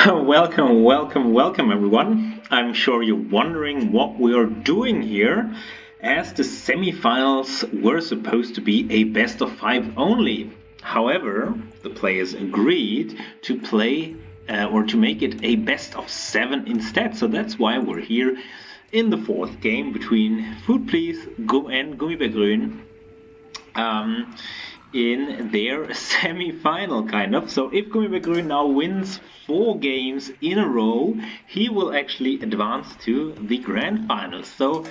Welcome everyone. I'm sure you're wondering what we are doing here, as the semifinals were supposed to be a best of five only. However, the players agreed to play or to make it a best of seven instead. So that's why we're here in the fourth game between Food Please and Gummibaer Gruen. In their semi-final, kind of. So if Gummibaer now wins 4 games in a row, he will actually advance to the grand finals. So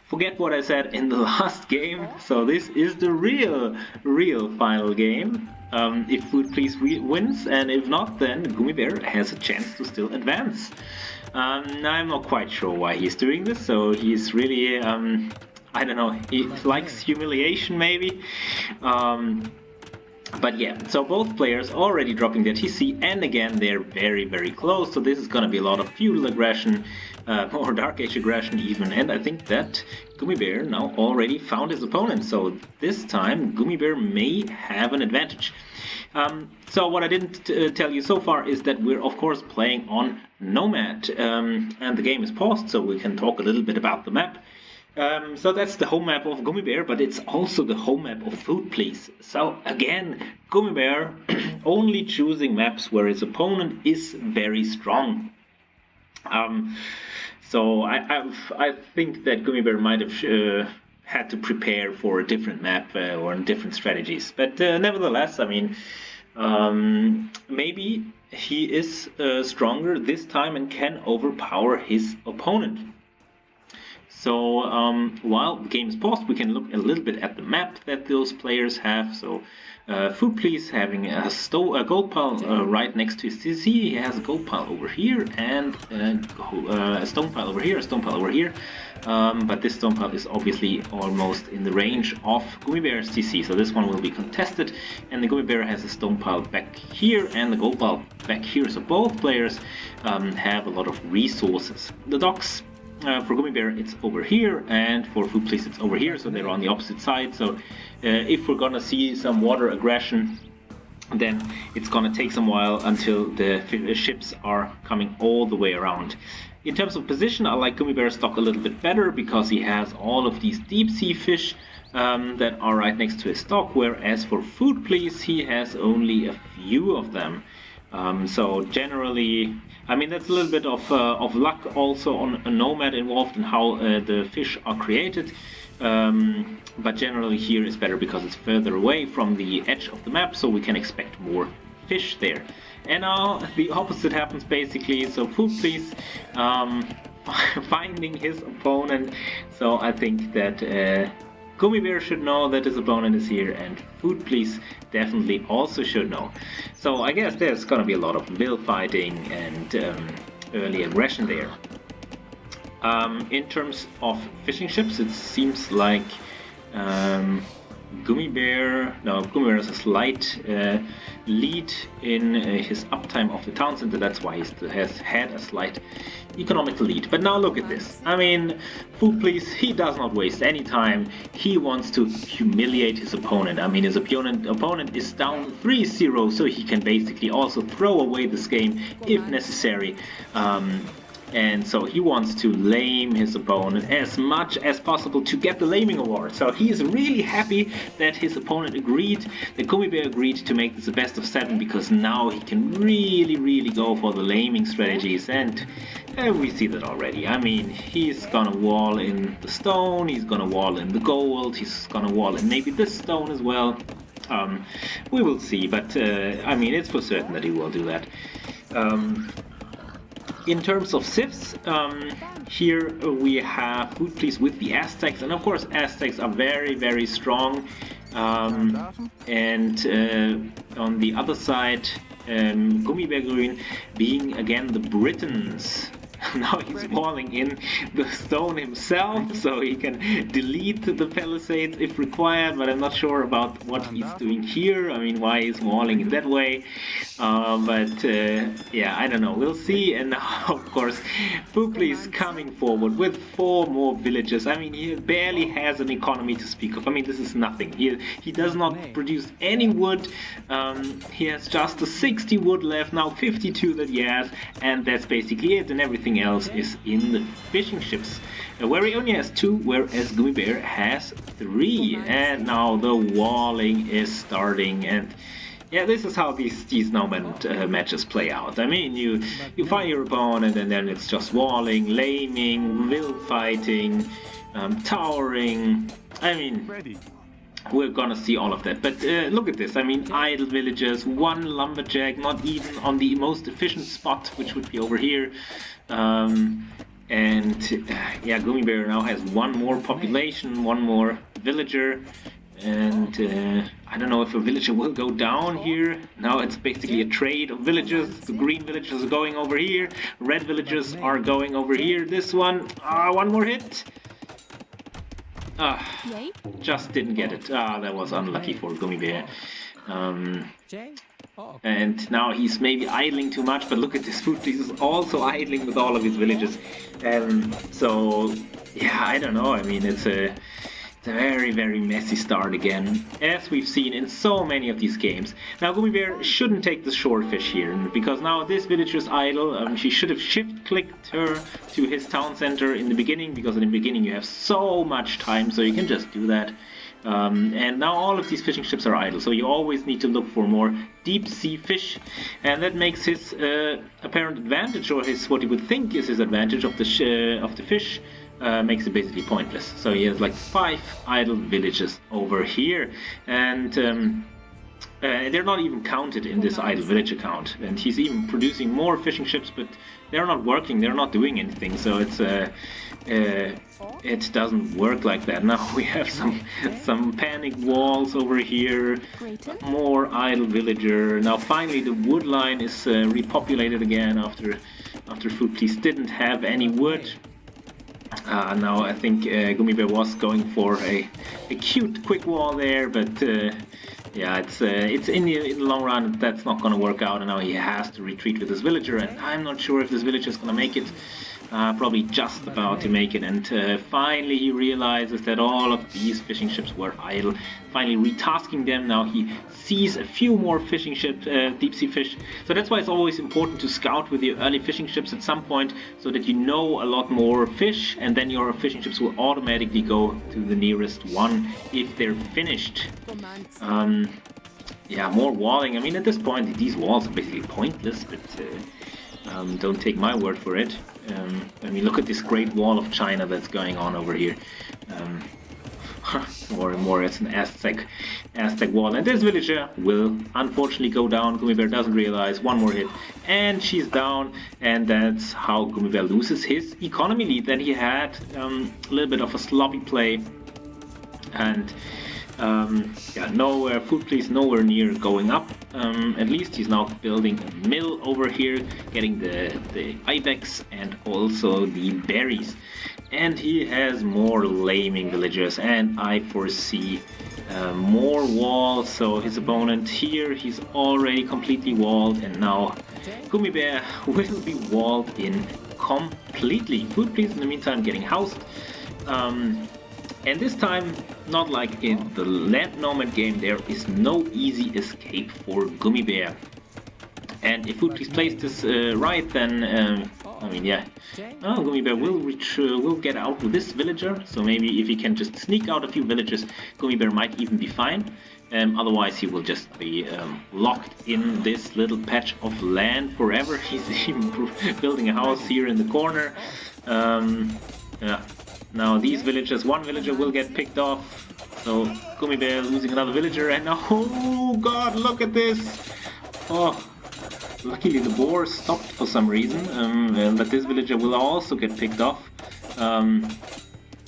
forget what I said in the last game. So this is the real final game. If Food Please wins, and if not, then Gummibaer has a chance to still advance. I'm not quite sure why he's doing this. So he's really I don't know, he likes humiliation maybe. But yeah, so both players already dropping their TC, and again they're very close, so this is gonna be a lot of feudal aggression, or Dark Age aggression even, and I think that Gummibaer now already found his opponent, so this time Gummibaer may have an advantage. So what I didn't tell you so far is that we're of course playing on Nomad, and the game is paused, so we can talk a little bit about the map. So that's the home map of Gummibaer, but it's also the home map of Food Please. So again, Gummibaer only choosing maps where his opponent is very strong. So I think that Gummibaer might have had to prepare for a different map or different strategies. But nevertheless, I mean, maybe he is stronger this time and can overpower his opponent. So while the game is paused, we can look a little bit at the map that those players have. So Food Please having a gold pile right next to his CC. He has a gold pile over here and a stone pile over here, a stone pile over here. But this stone pile is obviously almost in the range of Gummibaer's TC. So this one will be contested. And the Gummibaer has a stone pile back here and the gold pile back here. So both players have a lot of resources. The docks, for Gummibaer it's over here, and for Food Please it's over here, so they're on the opposite side. So if we're gonna see some water aggression, then it's gonna take some while until the ships are coming all the way around. In terms of position, I like Gummibaer's stock a little bit better because he has all of these deep sea fish that are right next to his stock, whereas for Food Please he has only a few of them. So generally, I mean, that's a little bit of luck also on a Nomad involved in how the fish are created. But generally here is better because it's further away from the edge of the map, so we can expect more fish there. And now the opposite happens basically. So Food Please finding his opponent. So I think that Gummibaer should know that his opponent is here, and Food Please definitely also should know. So I guess there's gonna be a lot of mill fighting and early aggression there. In terms of fishing ships, it seems like Gummibaer has a slight lead in his uptime of the town center. That's why he has had a slight economical lead. But now look at this. I mean, Food Please, he does not waste any time. He wants to humiliate his opponent. I mean, his opponent is down 3-0, so he can basically also throw away this game if necessary. And so he wants to lame his opponent as much as possible to get the laming award. So he is really happy that his opponent agreed, that Gummibaer agreed to make this a best of 7, because now he can really go for the laming strategies. And we see that already. I mean, he's gonna wall in the stone, he's gonna wall in the gold, he's gonna wall in maybe this stone as well. We will see, but I mean, it's for certain that he will do that. In terms of civs, here we have Food Please with the Aztecs, and of course Aztecs are very strong. And on the other side, Gummibaer Gruen being again the Britons. Now he's walling in the stone himself, so he can delete the palisades if required, but I'm not sure about what he's doing here. I mean, why he's walling in that way. Yeah, I don't know. We'll see. And now, of course, Fugli is coming forward with 4 more villages. I mean, he barely has an economy to speak of. I mean, this is nothing. He does not produce any wood. He has just the 60 wood left, now 52 that he has, and that's basically it. And everything else is in the fishing ships, where he only has 2, whereas Gummibaer has 3. And now the walling is starting, and yeah, this is how these Nomad matches play out. I mean, you find your opponent, and then it's just walling, laming, will fighting, towering. I mean, we're gonna see all of that. But look at this. I mean, idle villages, 1 lumberjack, not even on the most efficient spot, which would be over here. Yeah, Gummibaer now has 1 more population, 1 more villager. And I don't know if a villager will go down here. Now it's basically a trade of villages. The green villagers are going over here. Red villagers are going over here. This one, 1 more hit. Just didn't get it. That was unlucky for Gummibaer. And now he's maybe idling too much, but look at this food. He's also idling with all of his villages. So, yeah, I don't know. I mean, it's a very, very messy start again, as we've seen in so many of these games. Now, Gummibaer shouldn't take the short fish here, because now this villager's idle. She should have shift-clicked her to his town center in the beginning, because in the beginning you have so much time, so you can just do that. And now all of these fishing ships are idle, so you always need to look for more deep-sea fish, and that makes his apparent advantage, or what you would think is his advantage of the fish, makes it basically pointless. So he has like 5 idle villages over here, and they're not even counted in this idle village account. And he's even producing more fishing ships, but they're not working, they're not doing anything, so it doesn't work like that. Now we have some panic walls over here, more idle villager. Now finally the wood line is repopulated again after Fugli didn't have any wood. Now I think Gummibaer was going for a cute quick wall there, but yeah, it's in the long run that's not going to work out, and now he has to retreat with his villager, and I'm not sure if this villager is going to make it. Probably just about to make it, and finally he realizes that all of these fishing ships were idle. Finally retasking them. Now he sees a few more fishing ships, deep sea fish. So that's why it's always important to scout with your early fishing ships at some point, so that you know a lot more fish, and then your fishing ships will automatically go to the nearest one if they're finished. Yeah, more walling. I mean, at this point these walls are basically pointless, but don't take my word for it. I mean, look at this great wall of China that's going on over here. More and more, it's an Aztec wall. And this villager will unfortunately go down. Gummibaer doesn't realize. 1 more hit, and she's down. And that's how Gummibaer loses his economy lead that he had. A little bit of a sloppy play. And yeah, nowhere, Fugli nowhere near going up. At least he's now building a mill over here, getting the ibex and also the berries. And he has more laming villagers, and I foresee more walls. So his opponent here, he's already completely walled, and now Gummibaer will be walled in completely. Fugli in the meantime getting housed. And this time, not like in the Land Nomad game, there is no easy escape for Gummibaer. And if Fugli plays this right, then I mean, yeah, Gummibaer will get out with this villager. So maybe if he can just sneak out a few villagers, Gummibaer might even be fine. Otherwise, he will just be locked in this little patch of land forever. He's even building a house here in the corner. Yeah. Now these villagers, 1 villager will get picked off, so Gummibaer losing another villager, and now, oh god, look at this! Oh, luckily the boar stopped for some reason, but this villager will also get picked off.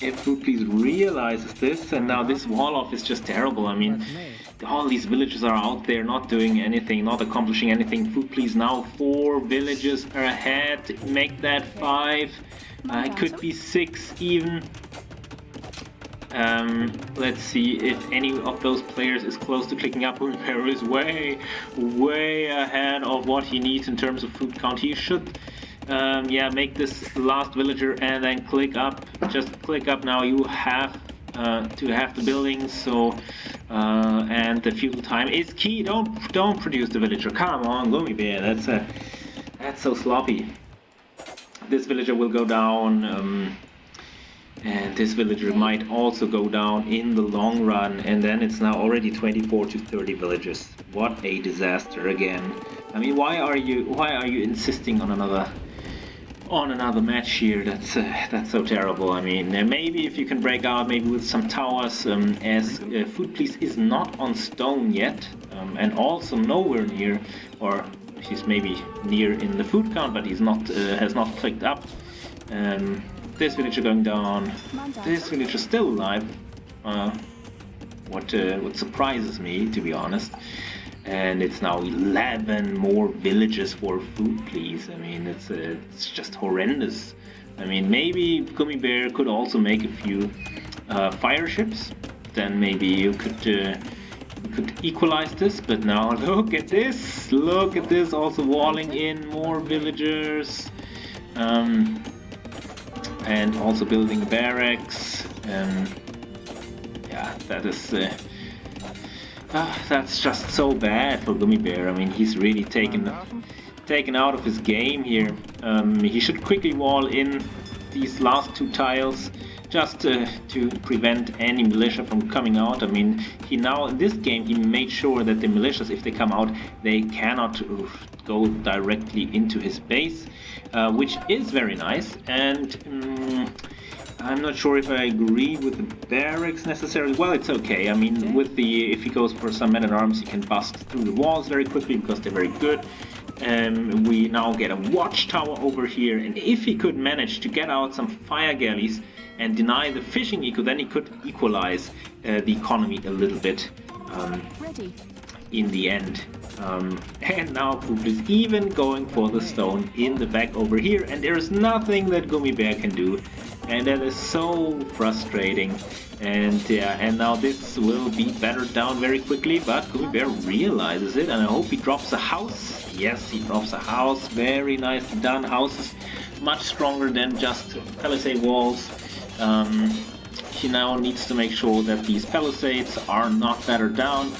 If Food Please realizes this, and now this wall off is just terrible. I mean, all these villages are out there not doing anything, not accomplishing anything. Food Please now 4 villages are ahead. Make that 5. It could be 6 even. Let's see if any of those players is close to clicking up. Gummibaer is way ahead of what he needs in terms of food count. He should yeah, make this last villager and then click up. Just click up now. You have to have the buildings. So and the fuel time is key. Don't produce the villager. Come on, Gummibaer. That's so sloppy. This villager will go down. And this villager might also go down in the long run, and then it's now already 24 to 30 villagers. What a disaster again. I mean, why are you insisting on another match here? That's so terrible. I mean, maybe if you can break out maybe with some towers, as Food Please is not on stone yet, and also nowhere near, or he's maybe near in the food count, but he's not has not clicked up. This villager going down. This villager still alive. What surprises me, to be honest. And it's now 11 more villages for Food Please. I mean, it's just horrendous. I mean, maybe Gummibaer could also make a few fire ships. Then maybe you could equalize this. But now look at this. Look at this. Also walling in more villagers. And also building barracks. Yeah, that is that's just so bad for Gummibaer. I mean, he's really taken out of his game here. He should quickly wall in these last 2 tiles just to prevent any militia from coming out. I mean, he now in this game he made sure that the militias, if they come out, they cannot go directly into his base. Which is very nice, and I'm not sure if I agree with the barracks necessarily. Well, it's okay. I mean, with if he goes for some men-at-arms, he can bust through the walls very quickly because they're very good. We now get a watchtower over here, and if he could manage to get out some fire galleys and deny the fishing eco, then he could equalize the economy a little bit in the end. And now Poop is even going for the stone in the back over here, and there is nothing that Gummibaer can do, and that is so frustrating. And yeah, and now this will be battered down very quickly, but Gummibaer realizes it, and I hope he drops a house. Yes, he drops a house. Very nicely done. Houses much stronger than just palisade walls. He now needs to make sure that these palisades are not battered down.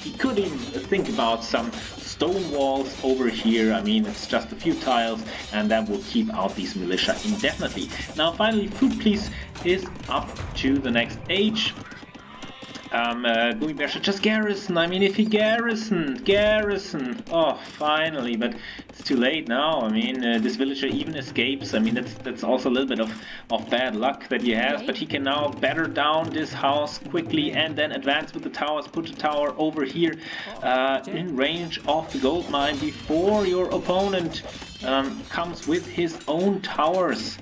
He could even think about some stone walls over here. I mean, it's just a few tiles, and that will keep out these militia indefinitely. Now, finally, Food Please is up to the next age. Gummibaer should just garrison. I mean, if he garrison. Oh, finally, but it's too late now. I mean, this villager even escapes. I mean, that's also a little bit of bad luck that he has, but he can now batter down this house quickly and then advance with the towers, put the tower over here in range of the gold mine before your opponent comes with his own towers.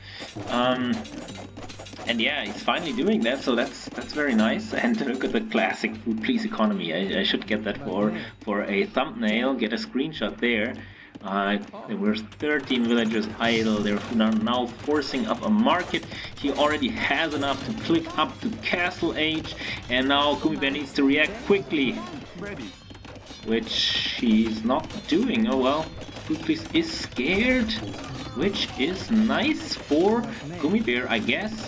And yeah, he's finally doing that, so that's very nice. And look at the classic Food Please economy. I should get that for a thumbnail, get a screenshot there. There were 13 villagers idle. They're now forcing up a market. He already has enough to click up to Castle Age, and now Gummibaer needs to react quickly, which he's not doing. Oh well, Food Please is scared, which is nice for Gummibaer, I guess.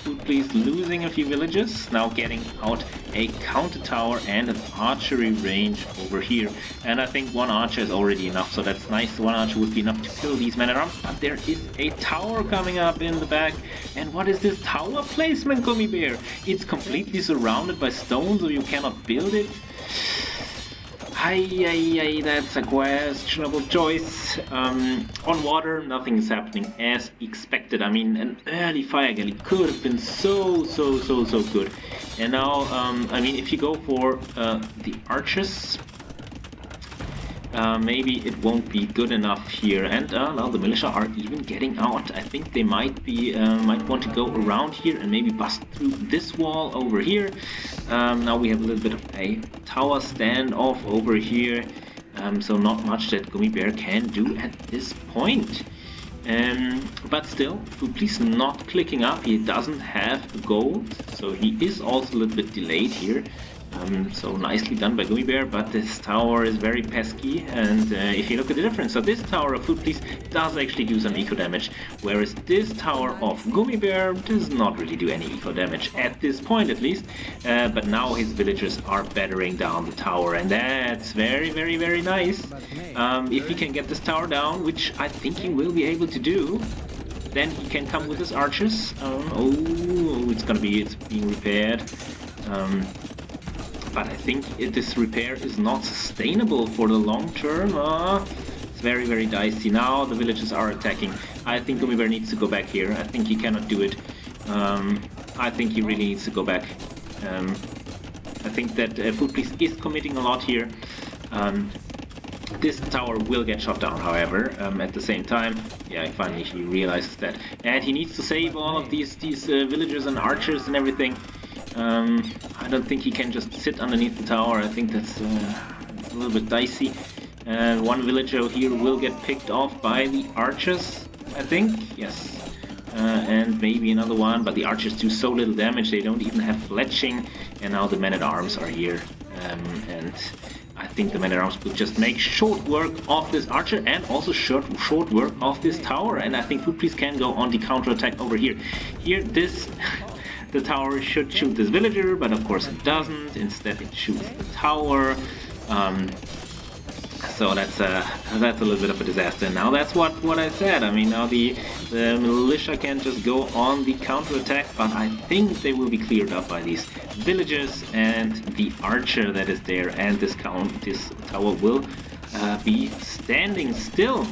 Food Please losing a few villages, now getting out a counter tower and an archery range over here. And I think 1 archer is already enough, so that's nice. 1 archer would be enough to kill these men-at-arms, but there is a tower coming up in the back. And what is this tower placement, Gummibaer? It's completely surrounded by stone, so you cannot build it. That's a questionable choice. On water, nothing is happening as expected. I mean, an early fire galley could have been so good. And now, I mean, if you go for the archers, maybe it won't be good enough here. And now the militia are even getting out. I think they might want to go around here and maybe bust through this wall over here. Now we have a little bit of a tower standoff over here. So not much that Gummibaer can do at this point. But still, Foodplease not clicking up. He doesn't have gold, so he is also a little bit delayed here. So nicely done by Gummibaer, but this tower is very pesky, and if you look at the difference, so this tower of Foodplease does actually do some eco damage, whereas this tower of Gummibaer does not really do any eco damage, at this point at least, but now his villagers are battering down the tower, and that's very, very, very nice. If he can get this tower down, which I think he will be able to do, then he can come with his archers. It's being repaired. But I think this repair is not sustainable for the long term. It's very, very dicey. Now the villagers are attacking. I think Gummibaer needs to go back here. I think he cannot do it. I think he really needs to go back. I think that Foodplease is committing a lot here. This tower will get shot down, however, at the same time. Yeah, finally he realizes that. And he needs to save all of these villagers and archers and everything. I don't think he can just sit underneath the tower. I think that's a little bit dicey. One villager here will get picked off by the archers, I think. Yes. And maybe another one, but the archers do so little damage, they don't even have fletching. And now the men-at-arms are here. And I think the men-at-arms will just make short work of this archer and also short work of this tower. And I think Foodplease can go on the counter-attack over here. Here, the tower should shoot this villager, but of course it doesn't. Instead, it shoots the tower. So that's a little bit of a disaster. Now that's what I said. I mean, now the militia can just go on the counter-attack, but I think they will be cleared up by these villagers and the archer that is there, and this tower will be standing still.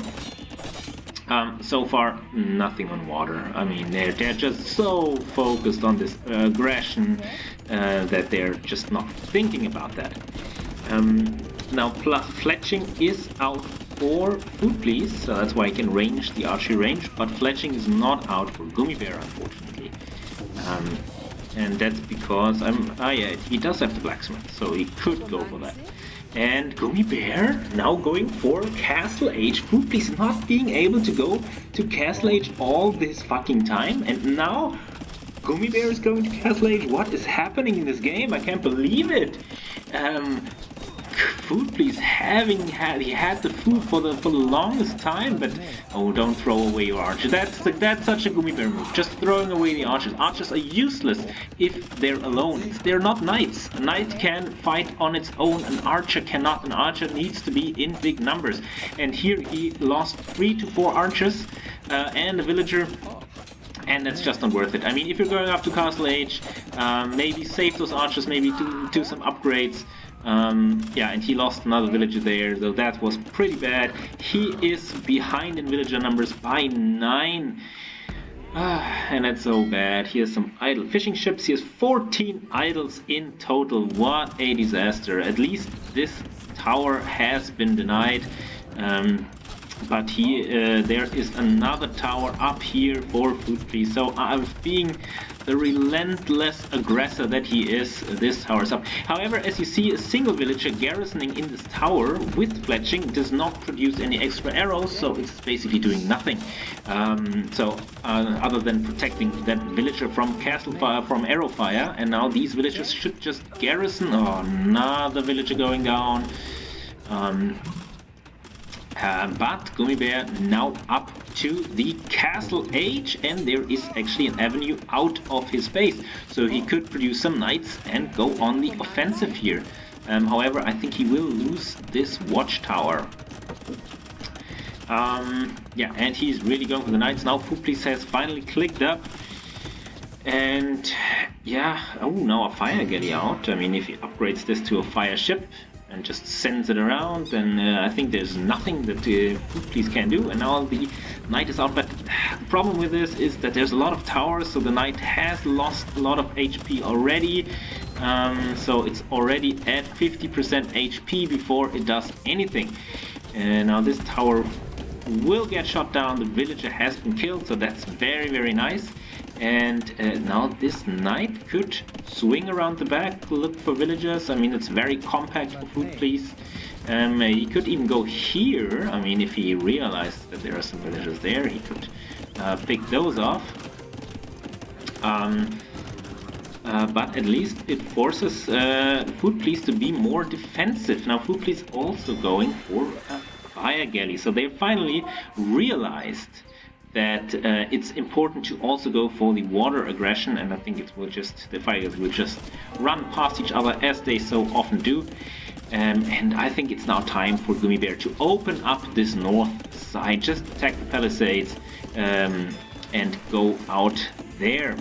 So far, nothing on water. I mean, they're just so focused on this aggression that they're just not thinking about that. Now, plus fletching is out for Foodplease, so that's why he can range the archery range, but fletching is not out for Gummibaer, unfortunately. And that's because he does have the blacksmith, so he could go for that. And Gummibaer now going for Castle Age. Foodplease not being able to go to Castle Age all this fucking time, and now Gummibaer is going to Castle Age. What is happening in this game? I can't believe it. Foodplease he had the food for the longest time, but don't throw away your archer. That's such a Gummibaer move. Just throwing away the archers. Archers are useless if they're alone. They're not knights. A knight can fight on its own. An archer cannot. An archer needs to be in big numbers. And here he lost 3 to 4 archers and a villager. And that's just not worth it. I mean, if you're going up to Castle Age, maybe save those archers, maybe do some upgrades. Yeah, and he lost another villager there, so that was pretty bad. He is behind in villager numbers by 9. And that's so bad. He has some idle fishing ships. He has 14 idols in total. What a disaster. At least this tower has been denied. But there is another tower up here for Foodplease. So being the relentless aggressor that he is, this tower is up. However, as you see, a single villager garrisoning in this tower with fletching does not produce any extra arrows, so it's basically doing nothing. Other than protecting that villager from castle fire, from arrow fire, and now these villagers should just garrison. Oh, another villager going down. But Gummibaer now up to the Castle Age, and there is actually an avenue out of his base, so he could produce some knights and go on the offensive here. However, I think he will lose this watchtower. Yeah, and he's really going for the knights now. Foodplease has finally clicked up, and yeah, now a fire galley out. I mean, if he upgrades this to a fire ship and just sends it around, then I think there's nothing that Foodplease can do. And now the knight is out, but the problem with this is that there's a lot of towers, so the knight has lost a lot of HP already. So it's already at 50% HP before it does anything. And now this tower will get shot down. The villager has been killed, so that's very, very nice. And now this knight could swing around the back, look for villagers. I mean, it's very compact for food, please. He could even go here. I mean, if he realized that there are some villagers there, he could pick those off. But at least it forces Food Police to be more defensive. Now Food Police also going for a fire galley. So they finally realized that it's important to also go for the water aggression, and I think it will just, the fire galley will just run past each other as they so often do. And I think it's now time for Gummibaer to open up this north side, just attack the palisades and go out there.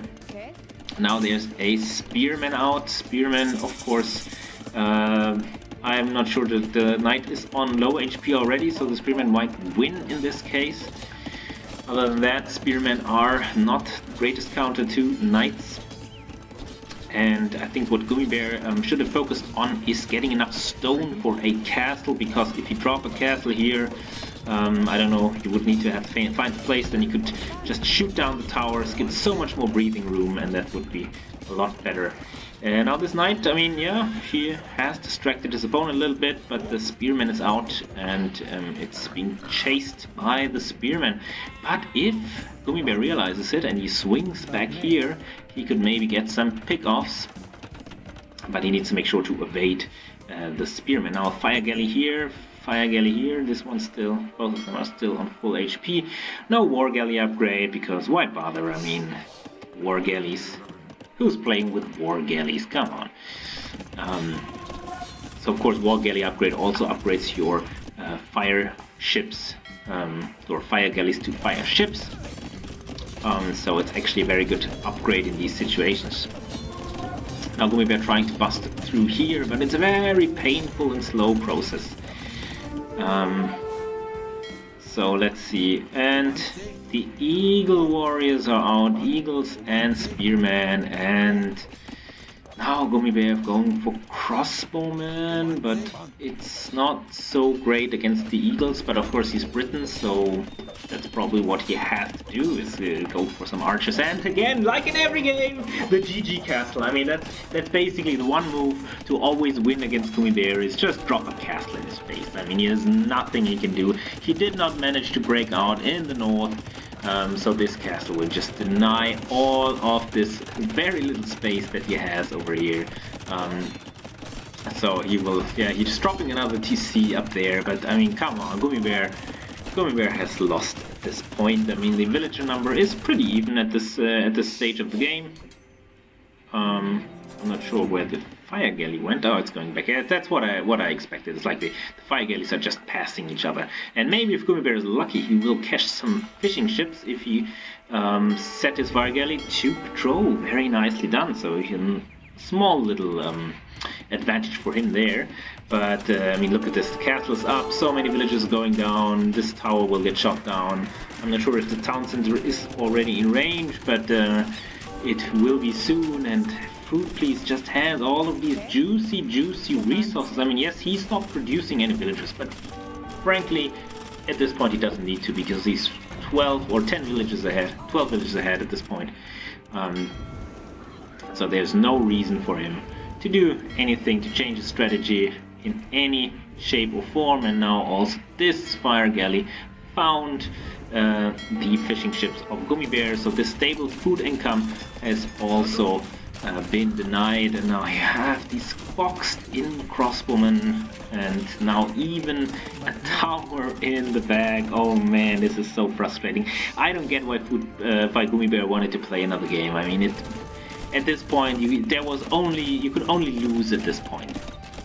Now there's a spearman out. Spearman, of course, I'm not sure that the knight is on low HP already, so the spearman might win in this case. Other than that, spearmen are not the greatest counter to knights. And I think what Gummibaer should have focused on is getting enough stone for a castle, because if you drop a castle here, I don't know, you would need to have find a place, then you could just shoot down the towers, get so much more breathing room, and that would be a lot better. And now this knight, I mean, yeah, he has distracted his opponent a little bit, but the spearman is out, and it's being chased by the spearman. But if Gummibaer realizes it and he swings back here, he could maybe get some pick-offs, but he needs to make sure to evade the spearman. Now fire galley here, fire galley here, this one's still, both of them are still on full HP. No war galley upgrade, because why bother? I mean, war galleys. Who's playing with war galleys? Come on. So of course war galley upgrade also upgrades your fire ships, or fire galleys to fire ships. So it's actually a very good upgrade in these situations. Now Gummibaer trying to bust through here, but it's a very painful and slow process. So let's see, and the eagle warriors are out, eagles and spearmen, and now Gummibaer going for crossbowmen, but it's not so great against the eagles, but of course he's Briton, so that's probably what he has to do, is go for some archers. And again, like in every game, the GG castle. I mean, that's basically the one move to always win against Gummibaer, is just drop a castle in his face. I mean, there's nothing he can do. He did not manage to break out in the north, so this castle will just deny all of this very little space that he has over here. So he will, yeah, he's dropping another TC up there, but I mean, come on, Gummibaer has lost at this point. I mean, the villager number is pretty even at this stage of the game. I'm not sure where the fire galley went. Oh, it's going back. Yeah, that's what I expected. It's like the fire galleys are just passing each other. And maybe if Gummibaer is lucky, he will catch some fishing ships if he set his fire galley to patrol. Very nicely done. So he can, small little advantage for him there. But I mean, look at this. The castle is up. So many villages going down. This tower will get shot down. I'm not sure if the town center is already in range, but it will be soon. And Food Police just has all of these juicy resources. I mean, yes, he's not producing any villagers, but frankly, at this point he doesn't need to, because he's 12 or 10 villages ahead, 12 villages ahead at this point. So there's no reason for him to do anything to change his strategy in any shape or form. And now also this fire galley found the fishing ships of Gummibaer, so this stable food income has also been denied, and now you have these boxed in crossbowmen, and now even a tower in the back. Oh man, this is so frustrating. I don't get why Gummibaer wanted to play another game. I mean, at this point you could only lose at this point.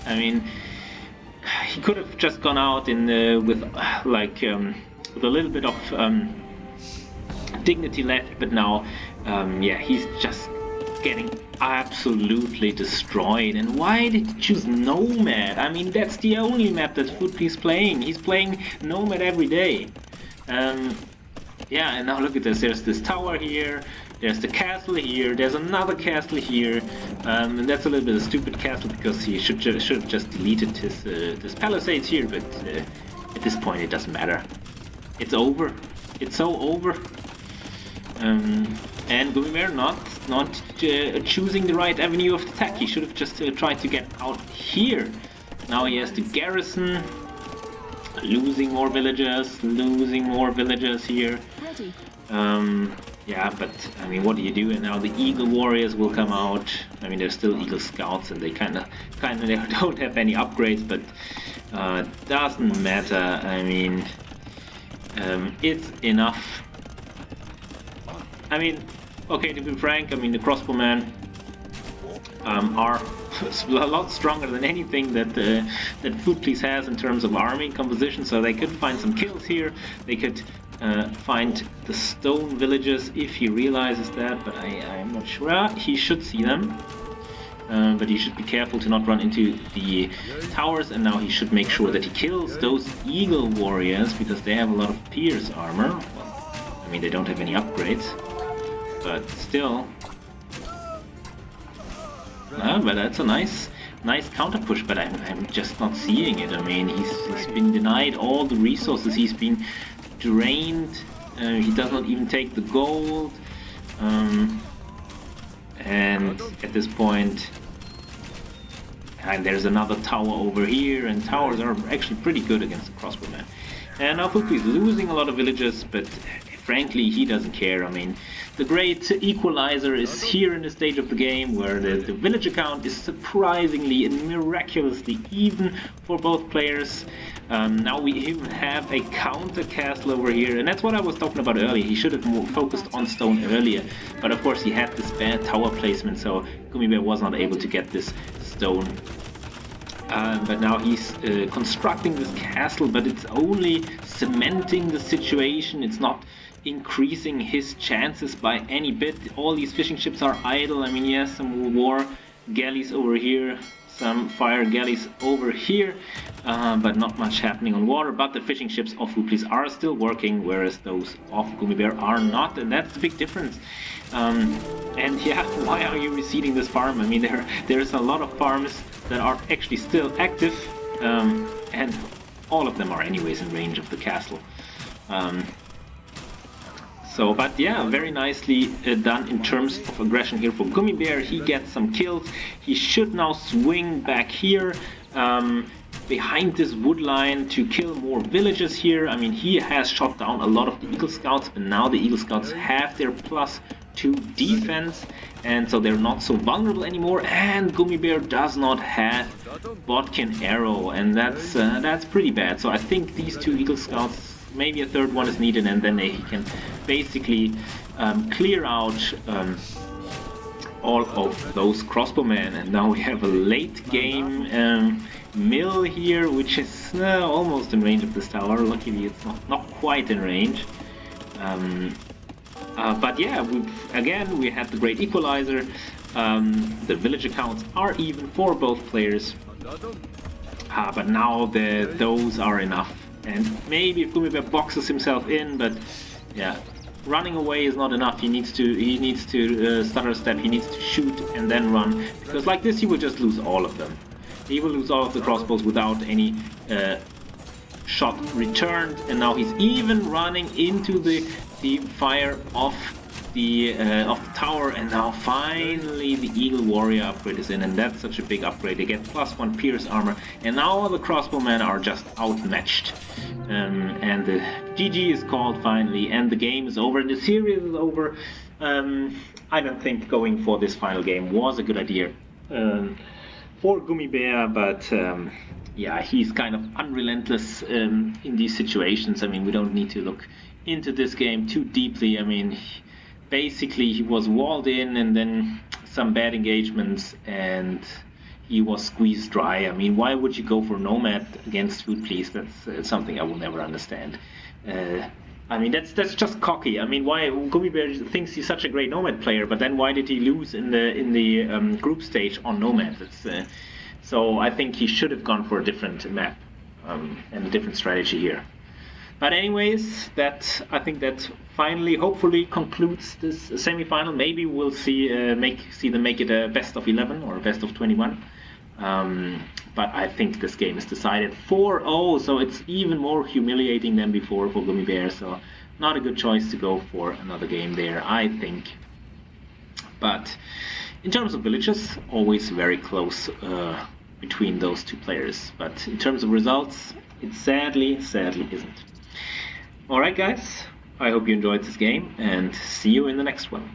I mean, he could have just gone out in with a little bit of dignity left, but now yeah, he's just getting absolutely destroyed. And why did he choose Nomad? I mean, that's the only map that Foodplease playing. He's playing Nomad every day. Yeah, and now look at this. There's this tower here. There's the castle here. There's another castle here, and that's a little bit of a stupid castle because he should have just deleted his palisades here. But at this point, it doesn't matter. It's over. It's so over. And Gummibaer not choosing the right avenue of attack. He should have just tried to get out here. Now he has to garrison. Losing more villagers here. Yeah, but I mean, what do you do? And now the Eagle Warriors will come out. I mean, they're still Eagle Scouts, and they kind of don't have any upgrades, but doesn't matter. I mean, it's enough. I mean, okay, to be frank, I mean the crossbowmen are a lot stronger than anything that Food Police has in terms of army composition, so they could find some kills here. They could find the stone villages if he realizes that, but I'm not sure. He should see them, but he should be careful to not run into the towers, and now he should make sure that he kills those Eagle Warriors because they have a lot of pierce armor. Well, I mean, they don't have any upgrades, but still. But that's a nice counter push, but I'm just not seeing it. I mean, he's been denied all the resources. He's been drained. He does not even take the gold. And at this point, and there's another tower over here, and towers are actually pretty good against the crossbowmen. And now Fuku is losing a lot of villages, but frankly, he doesn't care. I mean, the great equalizer is here in the stage of the game where the villager count is surprisingly and miraculously even for both players. Now we even have a counter castle over here, and that's what I was talking about earlier. He should have more focused on stone earlier, but of course he had this bad tower placement, so Gummibaer was not able to get this stone. But now he's constructing this castle, but it's only cementing the situation. It's not increasing his chances by any bit. All these fishing ships are idle. I mean, yes, some war galleys over here, some fire galleys over here, but not much happening on water. But the fishing ships of Food are still working, whereas those of Gummibaer are not, and that's the big difference. And yeah, why are you reseeding this farm? I mean, there's a lot of farms that are actually still active, and all of them are anyways in range of the castle. But yeah, very nicely done in terms of aggression here for Gummibaer. He gets some kills. He should now swing back here behind this wood line to kill more villages here. I mean, he has shot down a lot of the Eagle Scouts, but now the Eagle Scouts have their +2 defense, and so they're not so vulnerable anymore. And Gummibaer does not have Bodkin Arrow, and that's pretty bad. So I think these 2 Eagle Scouts, maybe a third one is needed, and then he can basically clear out all of those crossbowmen. And now we have a late game mill here, which is almost in range of this tower. Luckily it's not quite in range. But yeah, we had the great equalizer. The village accounts are even for both players. But now those are enough. And maybe if Gummibaer boxes himself in, but yeah, running away is not enough. He needs to stutter step. He needs to shoot and then run, because like this he will just lose all of them. He will lose all of the crossbows without any shot returned. And now he's even running into the fire of the tower, and now finally the Eagle Warrior upgrade is in, and that's such a big upgrade. They get +1 pierce armor, and now the crossbowmen are just outmatched. And the GG is called finally, and the game is over, and the series is over. I don't think going for this final game was a good idea for Gummibaer, but yeah, he's kind of unrelentless in these situations. I mean, we don't need to look into this game too deeply. I mean, basically he was walled in, and then some bad engagements, and he was squeezed dry. I mean, why would you go for Nomad against Food Police? That's something I will never understand. I mean, that's just cocky. I mean, why Gummibaer thinks he's such a great Nomad player, but then why did he lose in the group stage on Nomad? So I think he should have gone for a different map and a different strategy here. But anyways, I think that finally, hopefully, concludes this semi-final. Maybe we'll see them make it a best of 11 or a best of 21. But I think this game is decided 4-0, so it's even more humiliating than before for Gummibaer. So not a good choice to go for another game there, I think. But in terms of villages, always very close between those two players. But in terms of results, it sadly isn't. Alright guys, I hope you enjoyed this game and see you in the next one.